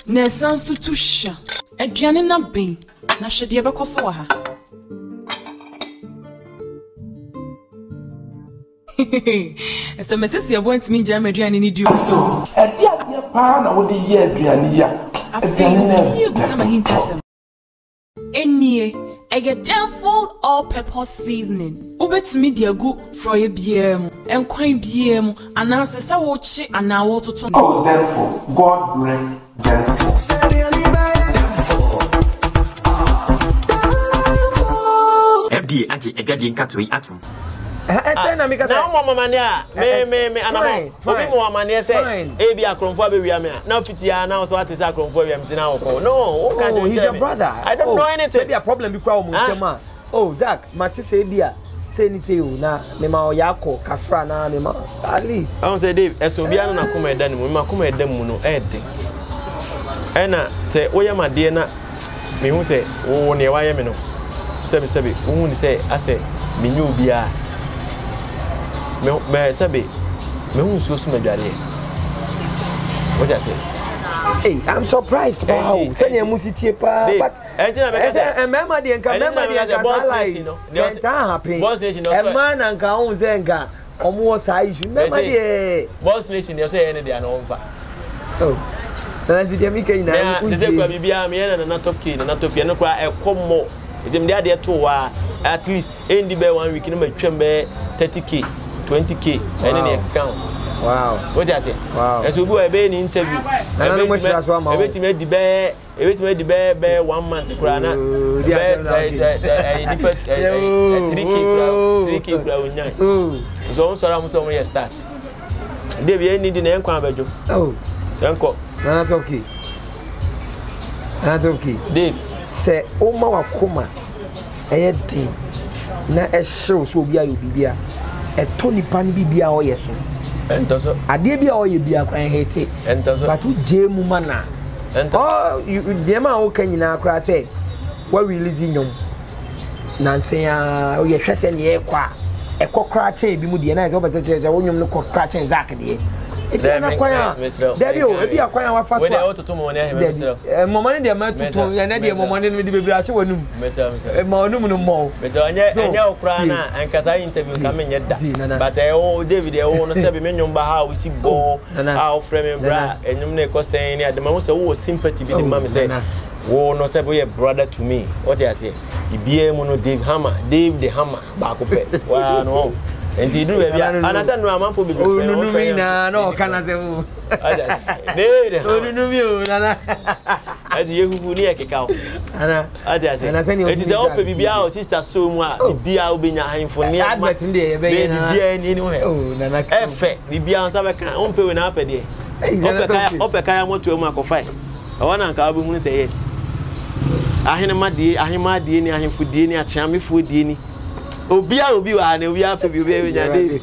ne sounds to tusha, and Gianni not be, now should you ever cost her. As a message, you want me, Jamie, and need you so. A dear partner with the year, Piania. I feel you, some hint has them. Any, I get jam full all pepper seasoning. Obey to me, dear good for a BM and coin BM, and answer so watch it and now what to. Oh, therefore, God bless FD anti a guardian cat to atom. Now, Mamma, me, and I more money say, Abi, I come for baby. Now, 50 now, so what is I come for him now? No, he's your brother. I don't know anything. Be a problem because oh, Zach, Matisse Abia, say, na, Mema Yako, Kafra, na, Mema, at least. I don't say, Dave, as Sobiana, na come at them, we ma come at them, no, anything. Anna say, oh, yeah, my dear, me who say, oh, near why am I no? Sebi, who say, I say, me new beer. Me sabi, me who so small daddy. What I say? Hey, I'm surprised. Wow, send your music but remember the boss nation, no. Boss nation, a man and can zenga. Almost I should remember the boss nation. You say any day no over. Oh, then I did make it now. They take be me and not talking, not talking. No kwa e come more. Is him there too. At least in the 1 week, no me 30K. 20k ɛne ne account. Wow. What do you say? Wow. And so go be in interview. Ebetime di be 1 month kura na. 3k kura onya. So on sora mo so mo ye start. Dey be any di na enkwa abejo. Oh. Enko. Nana talkie. Dave, say o ma wa koma. Eye din. Na e hyew so obi ayo bibia. E to nipa ni bibia o yeso. Entoso. Ade bia o ye bia kwan hete. Entoso. But u jemu mana. Oh, you jema o kan nyina akra say we release nyom. Nanse ya o ye hwese ne e kwa. E kokra chen bi mu de na e so be se che wo nyom no kokra chen zak de. Ebi na kwanya. Debi o, ebi akwanya wa fa so. We dey ototo mo ne he me mesero. Momani de ma tutu ya na de momani no de bebre ase wanum. Mesero. Ma onum no mo. Mesero anya okra na ankasa interview ka me nyeda. But o David e o no se be me nyom ba ha o si bo. Ah o frame me bra enyum na e ko sen ni adema wo se wo sympathy bi de ma me say. Wo no se be your brother to me. What you say? Ibie mu no Dave the Hammer ba ko pe. Wa no. Enti du be bia anata no amanfo be frɛ no na no kana se mu de no mi o nana ati yehufu ni ekeka o ana ati ase enti se o pe bibia o sister so mu a bibia o benya hanfo ni advert ndi e be na bibia ni ho o nana efe bibia on sabe kan on pe we na apede o pe kaya moto mu akofai wana nka obi hu se yes ahema die ni ahemfo die ni achiamefo die ni obi wa na obi afa bi obi enya de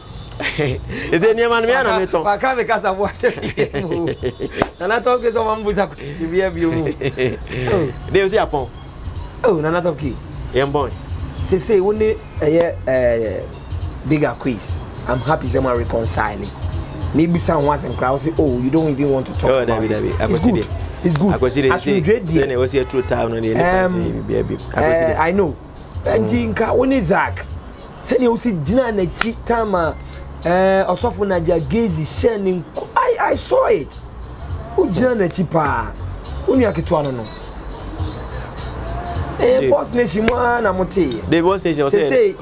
eze ni ma na meton pa ka be kasa bo ase nana to ke so mambuza ko bi e bi mu de o si apon nana to ki yem boy say woni bigger quiz. I'm happy someone reconciling. Maybe someone once and crowd say, oh, you don't even want to talk about it. It's good. It's good. I know. And Jinka, when is Zach? Send you see dinner and a cheat time. Osofo Nadia Gazy shining. I saw it. Who dinner cheaper? Only a kituano no. Boss Nation one amote. The boss nation was any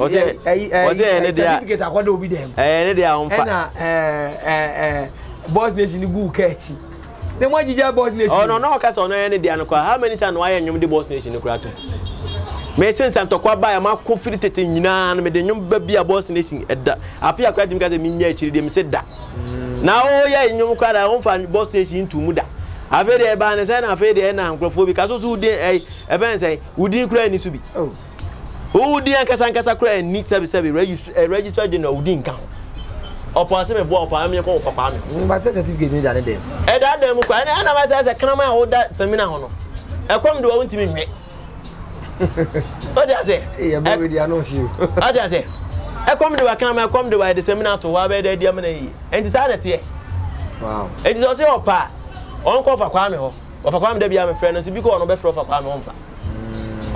certificate I want to be them. Any day on fire. Boss Nation good catchy. Then why did you boss nation? Oh no, cause on any day. How many times why you the boss nation? Me sense am to kwa ba ya ma confident nyina na me de nyum ba bia boss nation eda apia kwa tim ka se minya chiri de me se da na o ya nyum kwa da on fa boss nation ntu mu da ave de ba ne se na ave de na nkrofo bi ka so so de even say udi kura ni so bi udi ankasa kura ni sabi register general udi nka opo ase me bo opo am ye ko fa pa me ba certificate ni da ne dem e da dem kwa na ba say kana ma o da seminar ho no e kom de wa ntimi hwe. What do you say? Yeah, baby, I know you. What do you say? I come to work and I come to the seminar to Wabe de Diamond. And it's sanity. Wow. It is also a part. Uncle for Kwame, or for Kwame de be my friend, and to be called on for Kwame on fire.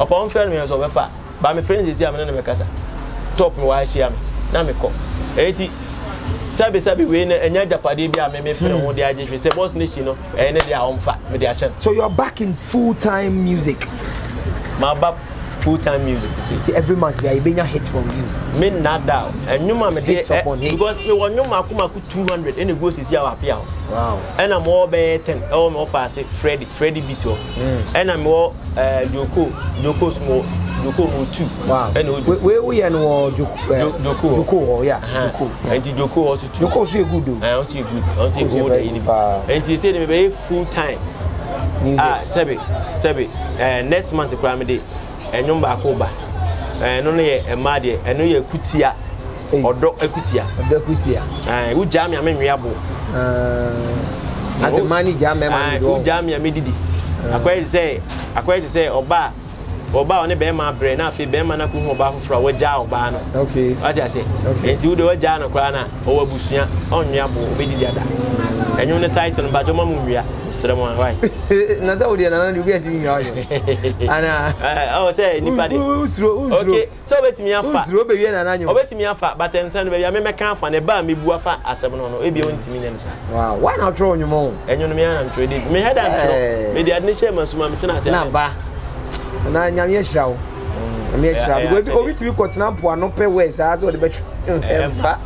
Upon friend me as over far. But my friends is Yaman and Macassa. Top me why she am. Namiko. 80. Sabi win and Yapadibia may make on the idea. Say, boss nation, and they are on fire with their chance. So you're back in full-time music. My back full-time music to see every month there be a hit from you. Me not down. And you mama hits upon hit because you want no maku 200 and it goes is here appear. Wow. And I'm more by 10 or more fast Freddy Bito. And I'm more Joko's more Joko mo 2. Wow. And where we are no Joko yeah. Joko. And Joko also 2. Joko so good do. I also good. Also good. And he said me full-time. Sebi next month kwame dey enyum ba ko ba no no ye emade eno ye kutia odo ekutia wo jam ya menwe abo as a money jam me man wo jam ya medidi akwai say oba one be ma bre na afi be ma na ko hu oba foforo wo ja oba no okay what you say enti wo de wo ja no kra na o wabusua onwe abo obedidi ada enyum ne title ba jo mamu nwia sremo why na za odi na na bi ati nwia yo ana oh say ni pade okay so betimi afa usro be wie na na nyo obetimi afa but ensan be ya me meka afa ne ba mebu afa asem no e bi ontimi ne nsa wow why not throw nyumo enyum me na ntwe dey me head and throw me dey admission masuma me tena say na ba na nyame hirawo me try obi to ko tena po ano pe we sa so de betwe emfa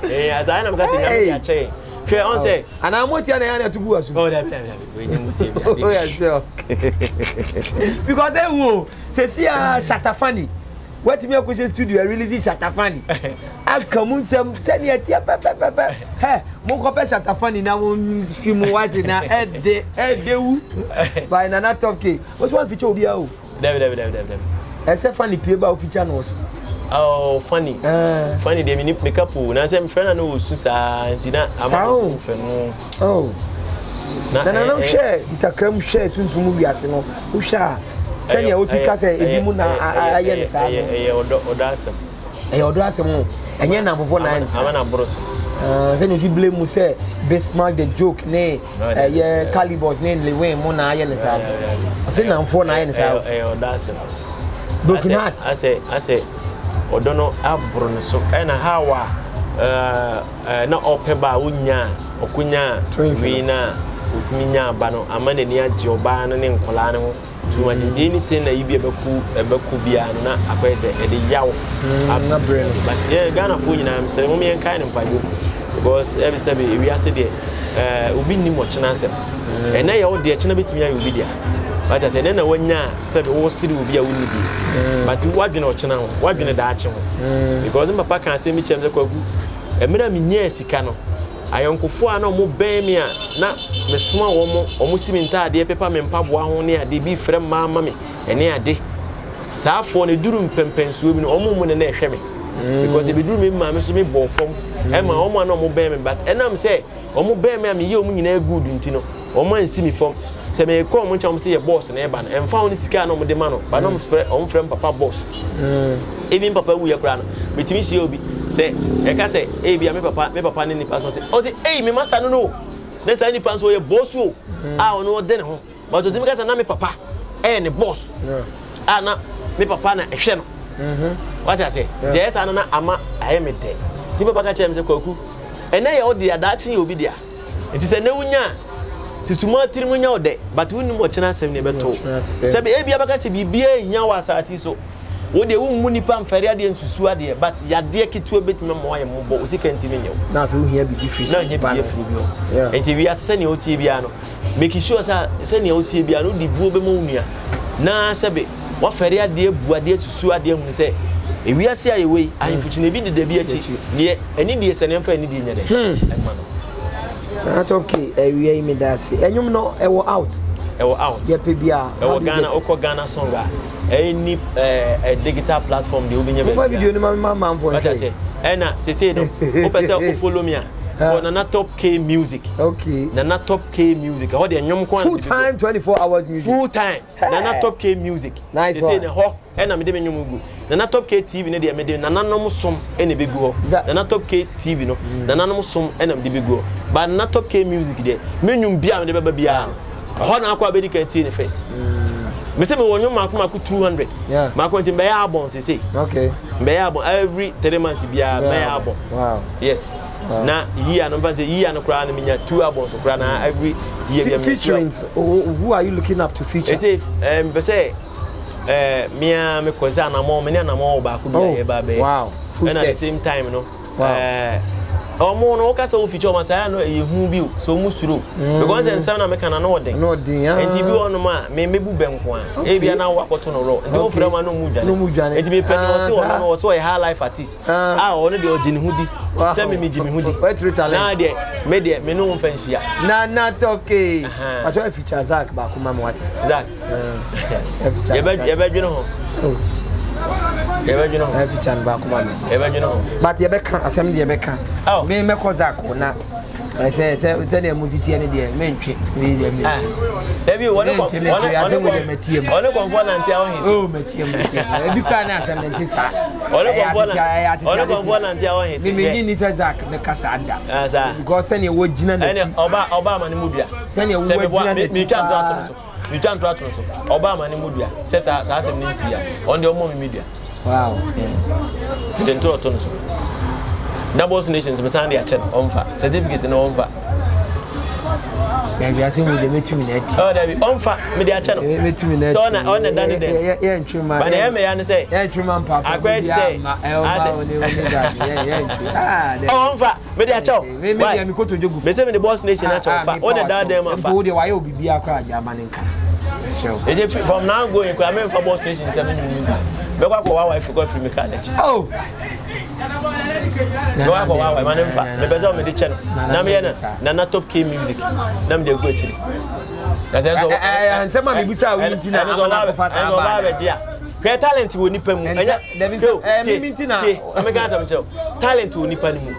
as I am going to ya che hwe on say ana motia na ya na tugu asu oh that we need motia oh yes because they won say see Shatafani what me ko studio release Shatafani akamun sem 10 years he mo ko pe Shatafani na won film what na edewu by Nana Top K what one feature obi a o David ese funny pie ba feature no so oh funny funny dey me makeup na say me friend na o su sa ntina amako fe no oh na no share Instagram share sunsumu wi ase no wo sha senya o sika say ebi mu na aye ne sa odo asem odo asem enye na fofo na amana bros say no si blame mu say Bismarck the joke ne ye Calibos ne lewe mu na aye ne sa say na fofo na aye ne sa odo asem broken heart I say odono abro ne so na hawa na opeba unya okunya wina utiminya ba no amane ni age oba no ne nkola ne ho tuma de anything na yibi ebeku bia no na akwese e de yawo na brain but Ghana fo nyina am say mo me kan ne mpajo because every sabe we ase de obi ni mo chena asem na ye wo de chena betimi ya obi dia but I say na wanya sabe wo siri obi a woni bi but wadwene o chena ho wadwene da ache ho because papa kan say mi chem ze kwagu emira mi nya sika no ayonkofo a na mo ben mi a na me soma wo mo siminta ade pepa me mpaboa ho ne ade bi frem mama me ene ade saafo ne duru mpempensuo bi no mo ne na ehwe me because e bi duru me ma me so me bo fom e ma omo na mo ben me but enam say omo ben me a me ye omo nyina good nti no omo ansi mi fom se me ko omo ncham say ye boss na e ba na emfa woni sika na omo de ma no ba na omo frem papa boss even papa wu ye kra no betimi sie obi say e ka say e bia me papa ne ni pass say o say me master no next time ni pass so ye boss o ono de ne ho but o timi ka say na me papa ne boss na me papa na ehwe no what I say yes na ama aye me de ti papa ka chem say kwaku ene ye o de adachi ye obi dia enti say na wunya situma tirimu nya o de but woni mo chena asem ne beto say be e bia baka say bibia nya wa asasi so wo de wo mu nipa mfere ade nsusu ade but yade ketu obetime mo aye mo bo o sika ntime nyew na fe wo hia bi difference na nya bi afiri bi enti bi asese ne o tie bia no make sure say ne o tie bia no di buo be mo nua na sebe wa fere ade bu ade susu ade hu say ewi ase aye we ahimfuchi ne bi de da bi achi ne ani de se ne mfa ani de nya de that's okay ewi me da se enyum no e wo out je pe bia e wo Ghana oko Ghana song any digital platform de obinya be video ni ma for what I say na say no o pese o follow me for Nana Top K Music okay Nana Top K Music how de nyom ko full time 24 hours music full time Nana Top K Music nice say na ho na me de nyom gu Nana Top K TV ne de me de Nana nom som ene be gu ho Nana Top K TV no Nana nom som ene me de be gu ho but Nana Top K Music de me nyum bia me de baba bia ho na akwa be di kan tie ne face me say me wonyo maku 200 maku nti be album say okay be album every 3 months bia be album wow yes na year no fancy year no kra na menya 2 albums so kra na every year bia featuring who are you looking up to feature it be say me koza na mo me na mo ba ku bia ye ba be wow and at the same time no omo no ka so feature ma say no e hu bi so mu suro because ensem na me kana no odin enti bi ono ma me mebu benko a e bia na wakoto no ro enti o frɛ ma no mu dwane enti me pɛ no so ono no so e high life artist ono de ogini hudi say me jimi hudi na de me no mfa nhia Nana Top K but why feature Zach ba kuma mo what Zach ye be dwene ho ebe juno feature ba kuma me ebe juno but ye be kan asem de ye be kan me ko Zach na I say the music any day mentwe we dey me ebi one go na ntia o hit oh metiem ebi kwa na asem de sa one go na ntia o hit me ni Zach me kasa anda because send you gina na oba ma ne mudua send you gina na me twa ntro ato so oba ma ne mudua say sa asem ni ntia on the omo media wow den to ato so Double Nations, me send the check on fa certificate no on fa. Baby, I say we dey 2 minutes. Oh, there be on fa me dey channel. 2 minutes. So on the done there. Yeah, true man. But the me yan say. Yeah, true man papa. I quite say. Oh, on fa me dey chaw. Me me ko to jogu. Me say me the boss nation na chaw fa. On the done there ma fa. Go dey why obi bia kwa German nka. Is it from now going I mean for boss station 7 minutes. Be kwa kwa wife go free me card. Oh. Go akọ wa wa man mfa me beza o me de che no na me ye na top K music na me de go etiri na say so ansema me bisa we nti na so ba be dia pe talent wo nipa mu enya me nti na me ga ta me che talent wo nipa ni mu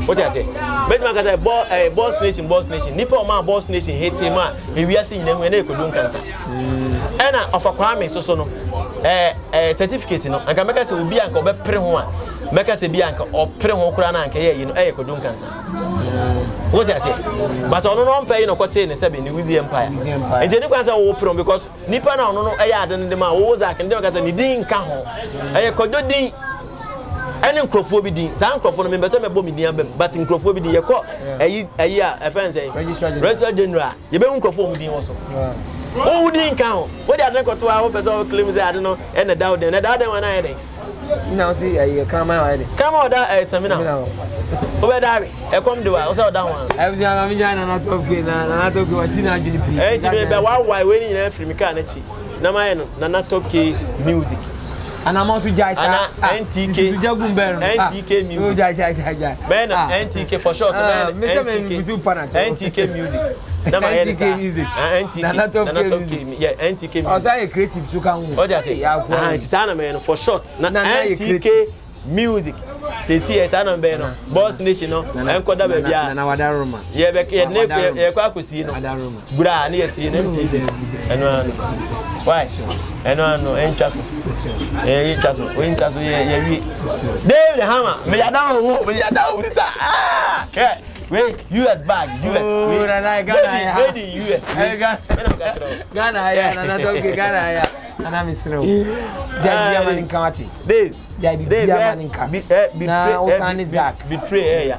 what you say bet man ka say boss nation nipa o ma boss nation hit ma e wiase nyina hu na ekodu nkansa ena ofakwa me so no certificate no anka meka say obi anka obepre ho a meka say bi anka opre ho kura na anka ye no ekodu nkansa what you say but ono no pay no kote ne say be ni Wizzy Empire enti ni kwansa wo pro because nipa na ono no ade ne ma wo za kan de meka say ni din ka ho kodo din any microphone bi din za microphone me be say me bo me din abem but microphone bi din ye ko ayi a friend say register general ye be microphone bi din wo so oh din kan o we dey ade ko to a wo person claim say ade no e na daw den na daw den wan na ade now see ayi kama ade kama da samina o be da e come do o say o da wan I be na me jana na top K na top K wa sina jini pri ti be wa we ni na free me ka na chi na ma ye no na top K music and I'm also jai sa NTK NTK music ben NTK for short ben NTK music na ma ye sa NTK na top K yeah NTK music o say creative so kan o ja say it is na me for short na NTK music say see na be no boss nation no enkoda ba bia na wadaroma ye be ye kwa akosi no bura na ye si na eno why eno enchaso enchaso ye wi David Hammer me ya down with that yeah wait US bag US wait the US Ghana ya na toke Ghana ya ana misro jaji man kamati Dave man kam na osani Zak betray ya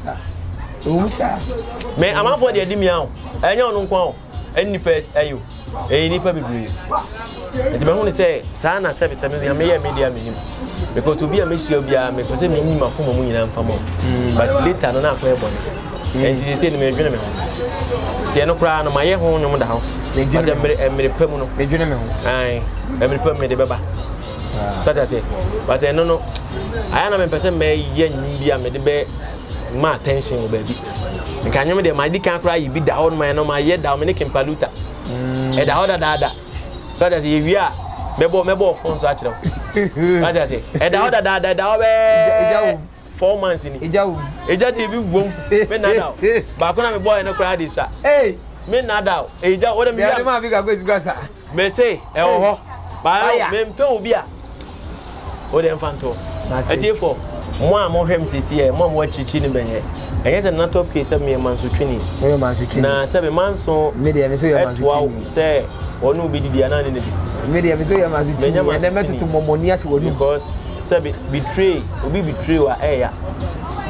umsa me amafo de adimi an enya onu nkwan eni pes ayo nipa bebre enti me hu say sa na service me ya me media me him because obi a me shia obi a me pese me nyima fo mo nyina mfa mo but later no na akwa ebo ne enti say me dwene me ho tie no kra no maye ho nyom da ho but emre pam no me dwene me ho ai emre pam me de beba so that say but no aya na me pese me ye nyim bia me de be ma attention o baby nka nyom de ma di kan kra yi bi da ho no ma ye da me ne kempaluta e da ho da so that ye wi a mebo phone so a kire what I say e da ho da be 4 months ni eja de bi bom me na da ba ko na me boy no kra di sa me na da eja wo de me ya ma bi ka go sigasa me say e wo ho ba me mpe obi a wo de mfanto ati for mo a mo hwem sisi e mo chichi ni benye enye se na top K se me manso twini na se be manso me de me so ya manso twini se wonu obi di ana ne bi me de me so ya manso twini and them to momoni as wonu because se betray obi betray wa eya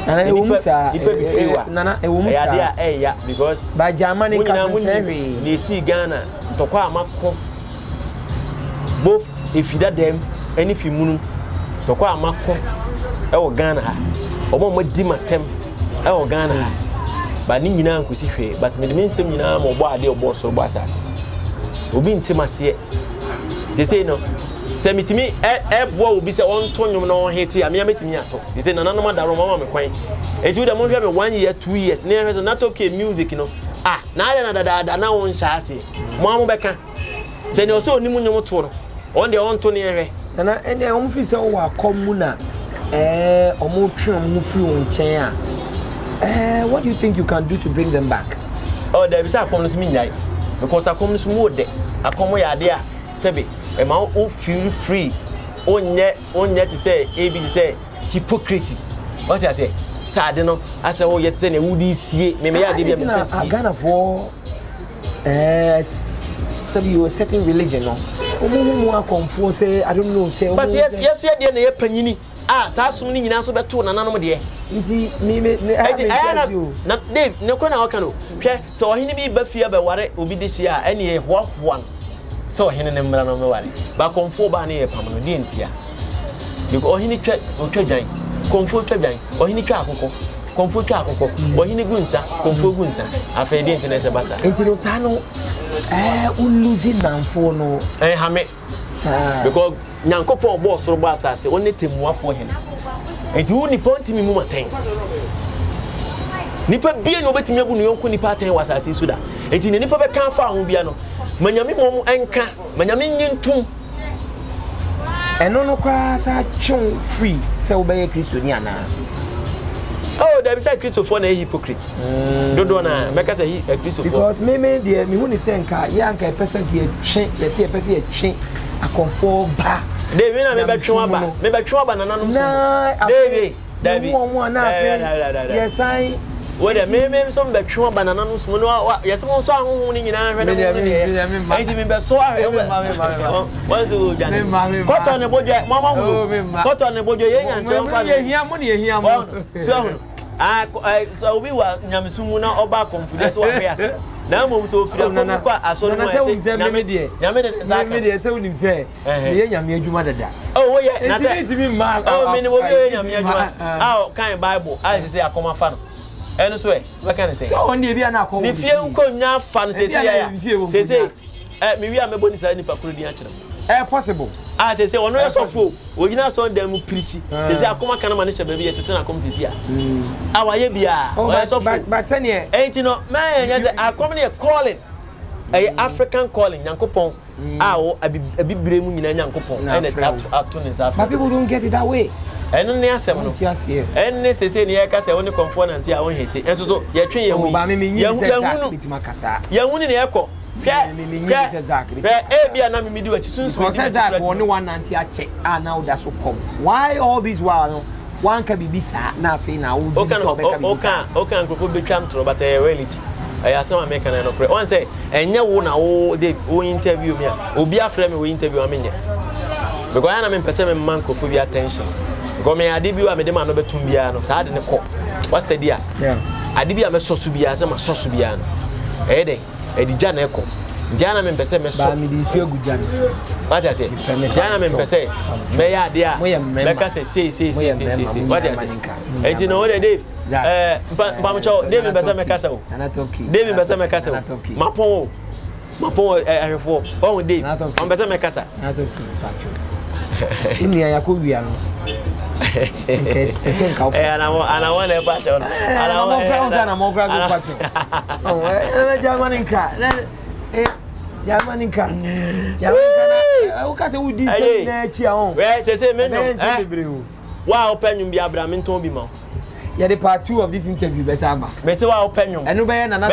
nana e wumsa betray wa nana e wumsa ya dia eya because ba Germany ka se ni si Ghana to kwa amako both if you them any fimunu to kwa amako e wo Ghana ha omo mo di matem e wo Ghana ha ba ni nyina nkosi hwe but me de mensem nyina mo bo ade obo so bo asase obi ntimase je say no se mitimi bo obi se on to nyom na on hiti am ya metimi ato je say nananom adaro mama me kwan eju de mo hwe me 1 year 2 years na hwe na top K music no na ale na da na won sha ase mo am beka se ne oso onimu nyom to no on de on to ne hwe na ene o mfi se o wa komuna o mo twe o mo fi won chen a what do you think you can do to bring them back? Oh, there be say akom no so nyai because akom no so wo de akom ya de a sebe e ma o feel free onye to say abi say hypocrisy what you say sad no ase o yet say na wudi sie me ya de bia me fancy Ghana for sabi you a certain religion no omo akomfo say I don't know say but yes ya de na ye panyini sa sum ni nyina so beto nananom de nti me na Dave ne ko na waka no hwe so ohene bi ba fie ba ware obi de hia ene ye hoahoa so ohene ne mmra no me ware ba konfo ba ne ye pam no de ntia because ohene twa dwan konfo twa dwan ohene twa akoko konfo twa akoko ohene gunsa konfo gunsa afa de ntia se basa entino sa no uluzi namfo no hame because nyankopon bo soro bo asase onne temuafo hene enti wo nipa ntimi mu maten nipa bie no betimi abu no yonko nipa aten wasase so da enti ne nipa be kan fa ho bia no manyame mom enka manyame nyintum eno no kwa sa chon free se wo be Christian ana oh there be say Christopher na hypocrite dodo na make say Christopher because me there me hu ni se nka ya nka person ki twe ye se person ye twe akonfo ba David na me betwe aba nana no so David yes I we dey me so betwe aba nana no so no yes mo so ahun ni nyina hwe na enti me be so ahwe wanze o dwane koto ne bojo mama hu koto ne bojo ye nyan che mfa ye hia mo ne ye hia mo so so obi wa nyamsumu na oba confidence wa hwe ase na mo so ofira ko kwa aso no ese nyame de nyame de se unim se ye nyame adwuma dada oh wo ye na se ntimi ma oh me ni wo ye nyame adwuma kan bible se akoma fa no eno so we kan say so on de bia na akoma ni fie nko nya fa no se ya se me wi amebo ni sa ni pakuro di a kire possible se ono ye sofo ogina so ndam preach se akoma kan ma ne che baabi ye tete na kom sisi a waye bia o sofo but tene enti no man nya se akoma ne calling African calling nyankopon wo abibire mu nyina nyankopon and ato ne sa but people don't get it that way eno ne asem no enne sese ne ye ka se woni comfort a won hete enso so ye twen ye hu ye hu ni ne ekọ bia na me di wachi sunsun di that one one anti ache now that's so come why all this while one can be bisa na fe na wo di so be ka okan grofo betwam tro but reality asema make na no pre on say enye wo na wo dey wo interview me obi afre me wo interview amenye because I na me pese me man grofo bi attention because me ade bi wa me de ma no betum bia no sa ade ne ko what's the dia ade bi a me soso bia se ma soso bia no dey edija na eko Diana me pese me so ba me di fi agujani what I say Diana me pese me ya dia me ka say what I say enti no we dey Bamcho, David Bessa Mekasa. David Bessa Mekasa. Mapon ahefo. On Dave. On Bessa Mekasa. Ini ya kubia no. Sesen ka. Ana wana pacho. Ana mo kwa pacho. Jamaninka. Jamaninka na. O ka se wudi se na chi a on. We se me no. Wa open bi Abraham nton bi ma. Yeah, the part 2 of this interview, Besama. Besa opinion. And no na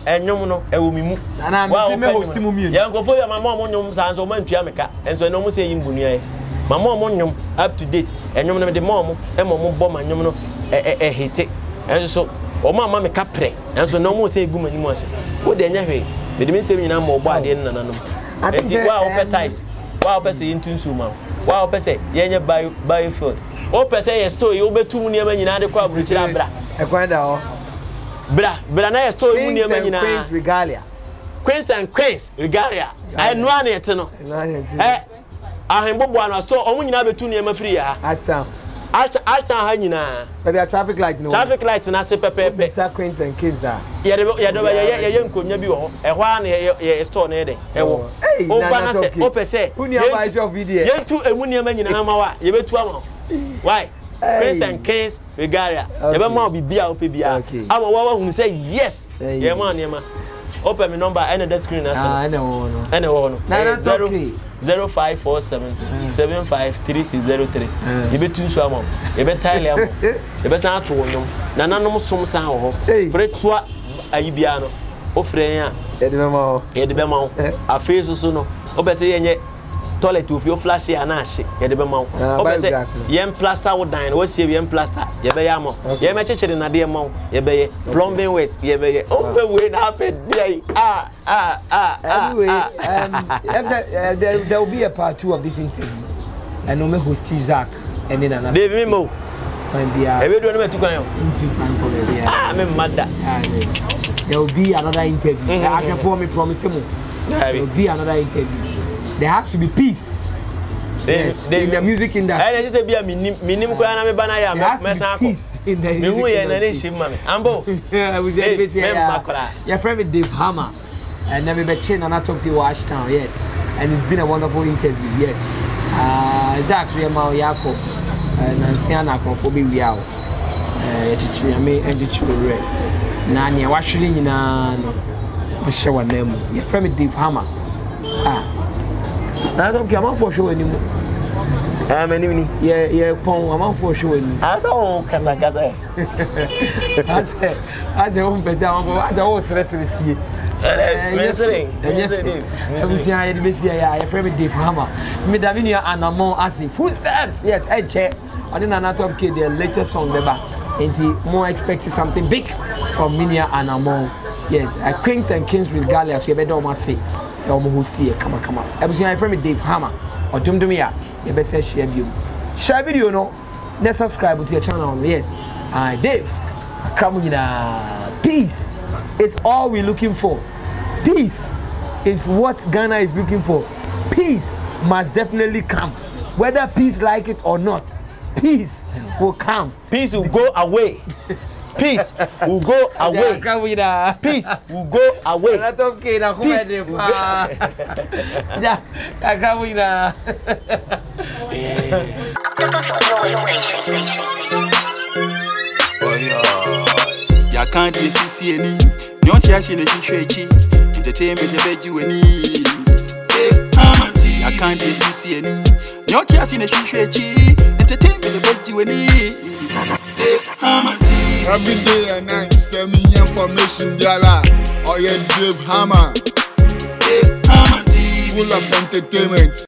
enyom no ewumimu. Na me me host mu mi. Ya nkofo ya mama mo nyom sanso man tua meka. Enso no mo se yimbunu ai. Mama mo nyom up to date. Enyom no de mom mo bo ma nyom no hete. Enso so o mama meka pre. Enso no mo se egu manimu ase. Wo de nya hwe. Me de me se nyina mo bo ade nana no. Enti wa opetize. Wa opese yintunsu ma. Wa opese yenye biofuel. O pese ye story o betum niam nyina de kwa buruchira bra e kwanda ho bra na ye story mu niam nyina Queens regalia I no ane ete no ahembobo ana so o mu nyina betu niam afiri ya Ashton ha nyina maybe a traffic light na se pepepe sa Queens and Kings ye nkonya bi ho e ho ana ye store na de e wo o ba na se o pese ye tu emu niam nyina ma wa ye betu ama why Prince and Kings regalia ye be ma bibia o pe bia ama wa hu say yes ye ma niam open my number and the screen na so and no 0547 753603 you be tun so am you be tile am you be san to wonum na nanom som san ho pretua ayi bia no o frɛ a ye de be ma afeso so no o be say yenye toilet of your flash ya na ahye ye de be ma o be say yem plaster wo dan wo sie yem plaster ye be ya mo ye me chechere na de ma ye be ye plumbing waste ye be ye o be we na fe dey anyway there will be a part 2 of this interview and no me host Zach and then another David Mo When be a Every do to go. Ah, I'm mad. There will be another interview. I can form a promise. There will be another interview. There has to be peace. Yes, in the music industry. I just be a minimum crana banaya. Peace in the music industry. Ambo. Your friend Dave Hammer. And never be chin and I talk to Washington. Yes, and it's been a wonderful interview. Yes, it's actually a Yako and Siana for me. We are and the children. Nani, watching in a show name. Your friend Dave Hammer. I don't care for show anymore. I'm an enemy. Yeah, I'm for show. I saw Casa. I said, home person, I was restless. Yes, I check. I didn't know kid the latest song and more expecting something big from Minia and Amon. Yes, I Queens and Kings with Galia, so you better almost say, so almost here, come on. I was my friend Dave Hammer or Dumdumia, you better share video. Share video, no? Let's subscribe to your channel. Yes, Dave, come in. Peace is all we're looking for. Peace is what Ghana is looking for. Peace must definitely come. Whether peace like it or not, peace will come. Peace will go away. Peace will go away. Peace will go away. Ya can't see any. Not yet in a situation. Entertainment the bed you any. I can't see any. Not yet in a situation. Entertainment the bed you any. Every day and night, send me information, Yala, or your Dave Hammer. Full of entertainment.